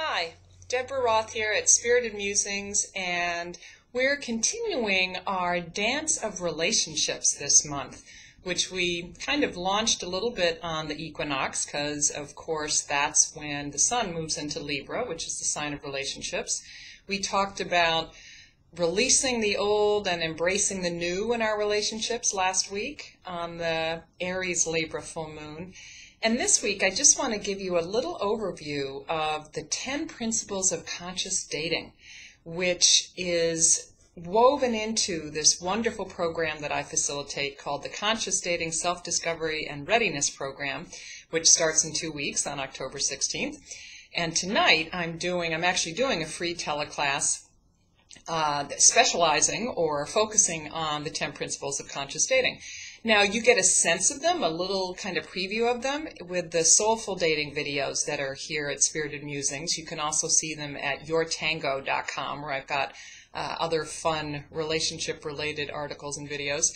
Hi, Deborah Roth here at Spirited Musings, and we're continuing our Dance of Relationships this month, which we kind of launched a little bit on the equinox because, of course, that's when the sun moves into Libra, which is the sign of relationships. We talked about releasing the old and embracing the new in our relationships last week on the Aries Libra full moon. And this week, I just want to give you a little overview of the 10 principles of conscious dating, which is woven into this wonderful program that I facilitate called the Conscious Dating Self-Discovery and Readiness Program, which starts in 2 weeks on October 16th. And tonight, I'm actually doing a free teleclass specializing or focusing on the 10 principles of conscious dating. Now, you get a sense of them, a little kind of preview of them with the soulful dating videos that are here at Spirited Musings. You can also see them at yourtango.com, where I've got other fun relationship-related articles and videos.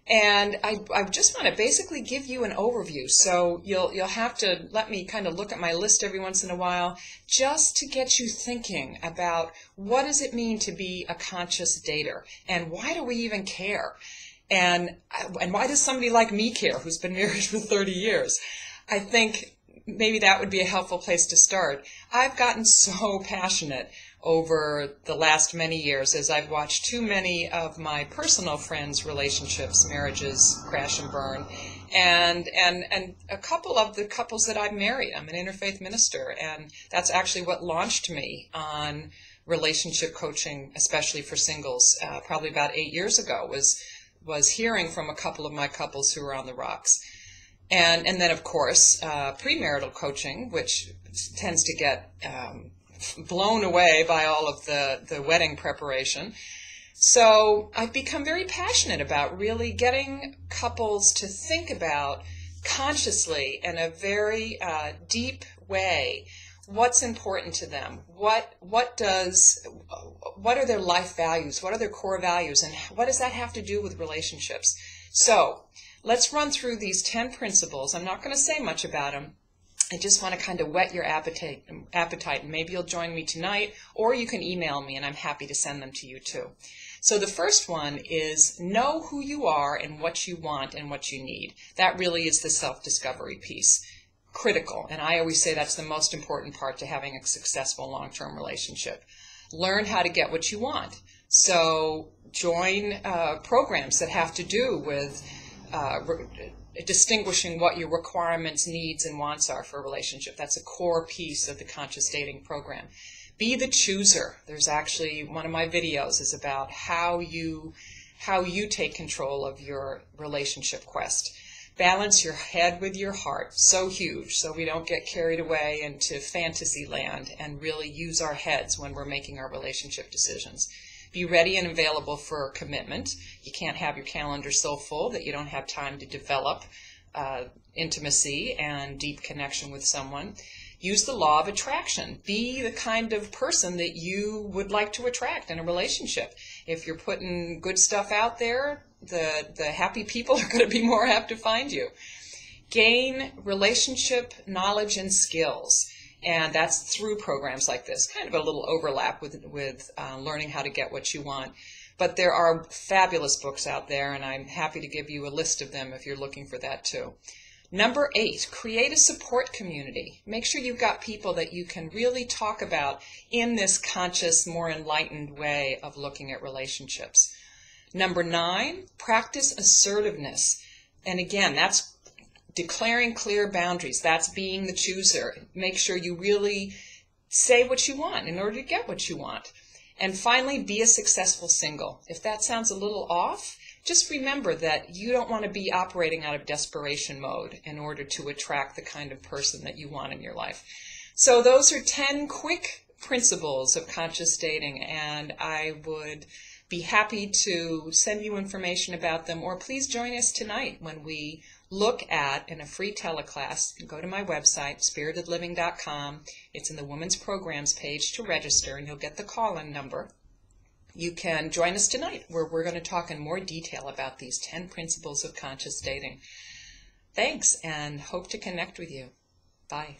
And I just want to basically give you an overview. So you'll have to let me kind of look at my list every once in a while just to get you thinking about what does it mean to be a conscious dater, and why do we even care? And why does somebody like me care who's been married for 30 years? I think maybe that would be a helpful place to start. I've gotten so passionate over the last many years as I've watched too many of my personal friends' relationships, marriages crash and burn, and a couple of the couples that I've married. I'm an interfaith minister, and that's actually what launched me on relationship coaching, especially for singles, probably about 8 years ago, was hearing from a couple of my couples who were on the rocks. And then, of course, premarital coaching, which tends to get blown away by all of the wedding preparation. So I've become very passionate about really getting couples to think about consciously in a very deep way what's important to them, what are their life values, what are their core values, and what does that have to do with relationships. So let's run through these 10 principles. I'm not going to say much about them. I just want to kind of whet your appetite, and maybe you'll join me tonight, or you can email me, and I'm happy to send them to you too. So the first one is know who you are and what you want and what you need. That really is the self-discovery piece. Critical, and I always say that's the most important part to having a successful long-term relationship. Learn how to get what you want. So join programs that have to do with distinguishing what your requirements, needs, and wants are for a relationship. That's a core piece of the conscious dating program. Be the chooser. There's actually one of my videos is about how you take control of your relationship quest. Balance your head with your heart. So huge, so we don't get carried away into fantasy land and really use our heads when we're making our relationship decisions. Be ready and available for commitment. You can't have your calendar so full that you don't have time to develop intimacy and deep connection with someone. Use the law of attraction. Be the kind of person that you would like to attract in a relationship. If you're putting good stuff out there, the happy people are going to be more apt to find you. Gain relationship knowledge and skills. And that's through programs like this. Kind of a little overlap with learning how to get what you want. But there are fabulous books out there, and I'm happy to give you a list of them if you're looking for that too. Number 8, create a support community. Make sure you've got people that you can really talk about in this conscious, more enlightened way of looking at relationships. Number 9, practice assertiveness. And again, that's declaring clear boundaries. That's being the chooser. Make sure you really say what you want in order to get what you want. And finally, be a successful single. If that sounds a little off, just remember that you don't want to be operating out of desperation mode in order to attract the kind of person that you want in your life. So those are 10 quick principles of conscious dating, and I would be happy to send you information about them, or please join us tonight when we look at, in a free teleclass, go to my website, spiritedliving.com. It's in the Women's Programs page to register, and you'll get the call-in number. You can join us tonight, where we're going to talk in more detail about these 10 principles of conscious dating. Thanks, and hope to connect with you. Bye.